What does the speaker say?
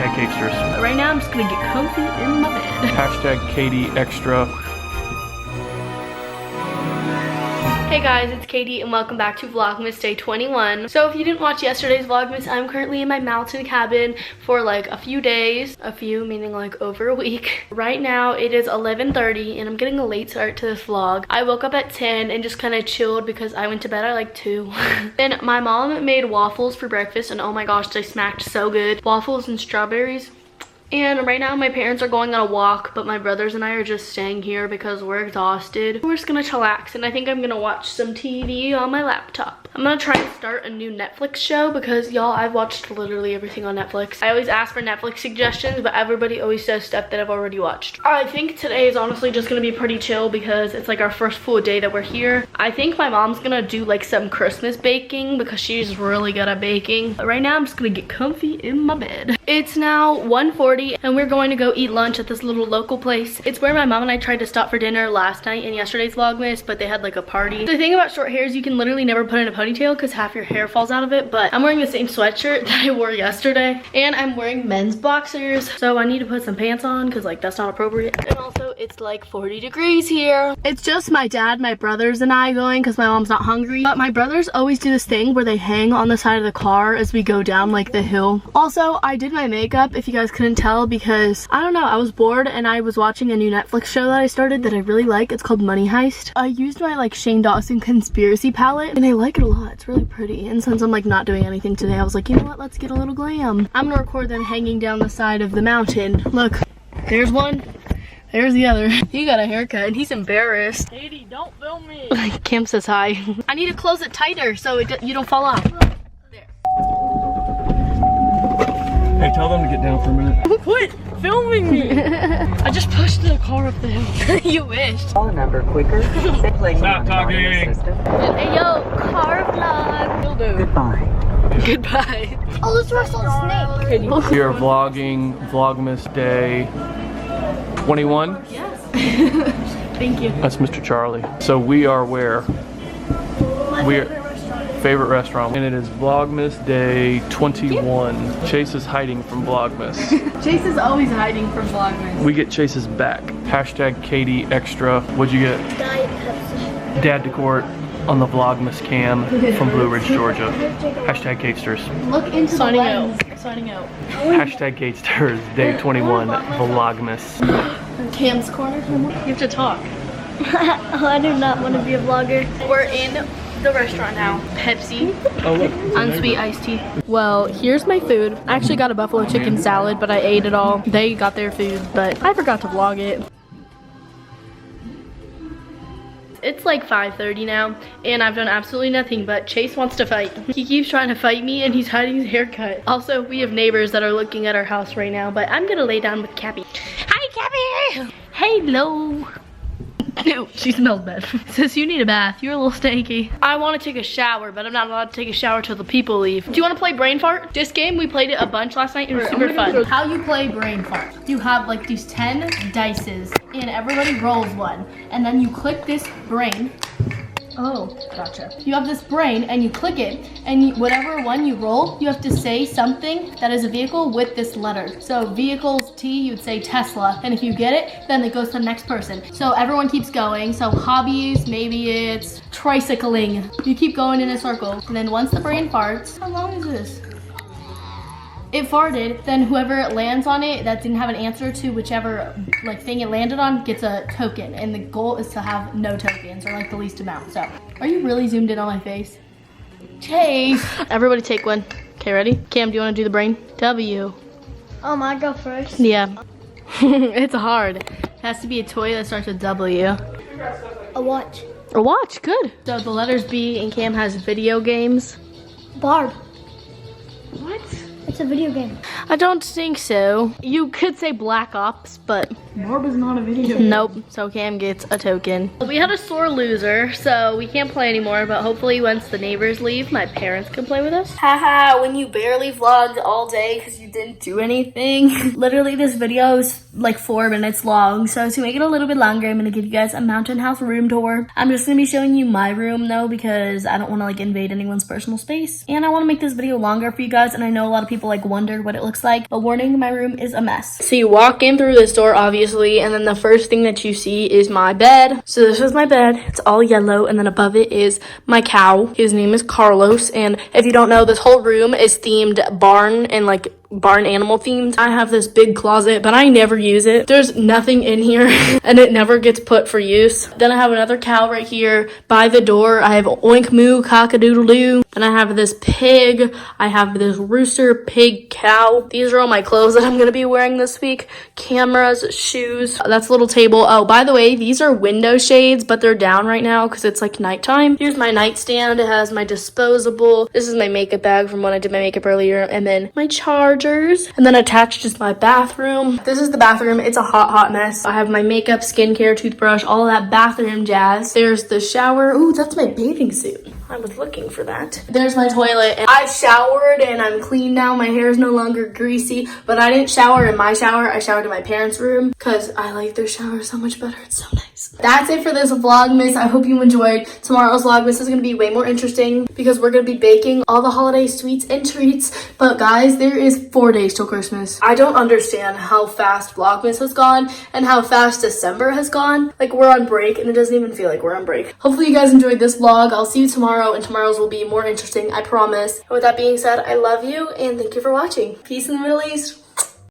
Hashtag Capesters. But right now I'm just gonna get comfy in my bed. Hashtag Caiti extra. Hey guys, it's Katie and welcome back to Vlogmas Day 21. So if you didn't watch yesterday's Vlogmas, I'm currently in my mountain cabin for like a few days. A few meaning like over a week. Right now it is 11:30 and I'm getting a late start to this vlog. I woke up at 10 and just kind of chilled because I went to bed at like 2. Then my mom made waffles for breakfast and oh my gosh, they smacked so good. Waffles and strawberries. And right now my parents are going on a walk, but my brothers and I are just staying here because we're exhausted. We're just gonna chillax and I think I'm gonna watch some TV on my laptop. I'm gonna try and start a new Netflix show because y'all, I've watched literally everything on Netflix. I always ask for Netflix suggestions, but everybody always says stuff that I've already watched. I think today is honestly just gonna be pretty chill because it's like our first full day that we're here. I think my mom's gonna do like some Christmas baking because she's really good at baking. But right now I'm just gonna get comfy in my bed. It's now 1:40 and we're going to go eat lunch at this little local place. It's where my mom and I tried to stop for dinner last night in yesterday's Vlogmas, but they had like a party. The thing about short hair is you can literally never put in a ponytail because half your hair falls out of it, but I'm wearing the same sweatshirt that I wore yesterday and I'm wearing men's boxers, so I need to put some pants on because like that's not appropriate. And also it's like 40 degrees here. It's just my dad, my brothers, and I going because my mom's not hungry, but my brothers always do this thing where they hang on the side of the car as we go down like the hill. Also, I did my makeup if you guys couldn't tell because I don't know, I was bored and I was watching a new Netflix show that I started that I really like. It's called Money Heist. I used my like Shane Dawson conspiracy palette and I like it a lot. It's really pretty. And since I'm like not doing anything today, I was like, you know what, let's get a little glam. I'm gonna record them hanging down the side of the mountain. Look, there's one. There's the other. He got a haircut and he's embarrassed. Katie, don't film me. Cam says hi. I need to close it tighter so you don't fall off. There. Hey, tell them to get down for a minute. Quit filming me. I just pushed the car up the hill. You wish. Call number quicker. Stop talking. Hey yo, car vlog. Will do. Goodbye. Goodbye. Oh, let's wrestle a snake. Katie. We are vlogging Vlogmas Day 21. Yes. Thank you. That's Mr. Charlie. So we are where? We're favorite restaurant, and it is Vlogmas Day 21. Chase is hiding from Vlogmas. Chase is always hiding from Vlogmas. We get Chase's back. Hashtag Caiti extra. What'd you get? Diet Pepsi. Dad DeCort on the Vlogmas cam from Blue Ridge, Georgia. Hashtag Capesters. Look into Signing the lens. out. Signing out. Hashtag Capesters Day 21 Vlogmas. Cam's corner. You have to talk. Oh, I do not want to be a vlogger. We're in the restaurant now. Pepsi. Oh look. Unsweet iced tea. Well, here's my food. I actually got a buffalo chicken salad, but I ate it all. They got their food, but I forgot to vlog it. It's like 5:30 now, and I've done absolutely nothing, but Chase wants to fight. He keeps trying to fight me, and he's hiding his haircut. Also, we have neighbors that are looking at our house right now, but I'm gonna lay down with Cappy. Hi, Cappy! Hello! Ew, she smells bad. Says you need a bath. You're a little stanky. I want to take a shower, but I'm not allowed to take a shower till the people leave. Do you want to play brain fart? This game, we played it a bunch last night. It was super fun. How you play brain fart? You have like these 10 dices, and everybody rolls one, and then you click this brain. Oh, gotcha. You have this brain and you click it, and whatever one you roll, you have to say something that is a vehicle with this letter. So vehicles T, you'd say Tesla, and if you get it, then it goes to the next person. So everyone keeps going. So hobbies, maybe it's tricycling. You keep going in a circle, and then once the brain farts, how long is this? It farted, then whoever lands on it that didn't have an answer to whichever like thing it landed on gets a token, and the goal is to have no tokens or like the least amount. So, are you really zoomed in on my face? Chase! Everybody take one. Okay, ready? Cam, do you want to do the brain? W. I go first. Yeah. It's hard. It has to be a toy that starts with W. A watch. A watch, good. So the letters B, and Cam has video games. Barb. What? It's a video game. I don't think so. You could say Black Ops, but Barb is not a video game. nope. So Cam gets a token. We had a sore loser, so we can't play anymore, but hopefully once the neighbors leave, my parents can play with us. Haha, when you barely vlogged all day because you didn't do anything. Literally, this video is like 4 minutes long, so to make it a little bit longer, I'm gonna give you guys a mountain house room tour. I'm just gonna be showing you my room though, because I don't wanna like invade anyone's personal space. And I wanna make this video longer for you guys, and I know a lot of people people like wondered what it looks like. But warning, my room is a mess. So you walk in through this door, obviously, and then the first thing that you see is my bed. So this is my bed. It's all yellow, and then above it is my cow. His name is Carlos, and if you don't know, this whole room is themed barn and like barn animal themed. I have this big closet, but I never use it. There's nothing in here and it never gets put for use. Then I have another cow right here by the door. I have oink moo cock-a-doodle-doo. Then I have this pig. I have this rooster, pig, cow. These are all my clothes that I'm gonna be wearing this week. Cameras, shoes. That's a little table. Oh, by the way, these are window shades, but they're down right now because it's like nighttime. Here's my nightstand. It has my disposable. This is my makeup bag from when I did my makeup earlier, and then my charger. And then attached is my bathroom. This is the bathroom. It's a hot mess. I have my makeup, skincare, toothbrush, all of that bathroom jazz. There's the shower. Ooh, that's my bathing suit. I was looking for that. There's my toilet. And I showered and I'm clean now. My hair is no longer greasy, but I didn't shower in my shower. I showered in my parents' room because I like their shower so much better. It's so nice. That's it for this vlogmas. I hope you enjoyed. Tomorrow's vlogmas is going to be way more interesting because we're going to be baking all the holiday sweets and treats. But guys, there is 4 days till Christmas. I don't understand how fast vlogmas has gone and how fast December has gone. Like, we're on break and it doesn't even feel like we're on break. Hopefully you guys enjoyed this vlog. I'll see you tomorrow, and tomorrow's will be more interesting, I promise. And with that being said, I love you and thank you for watching. Peace in the Middle East.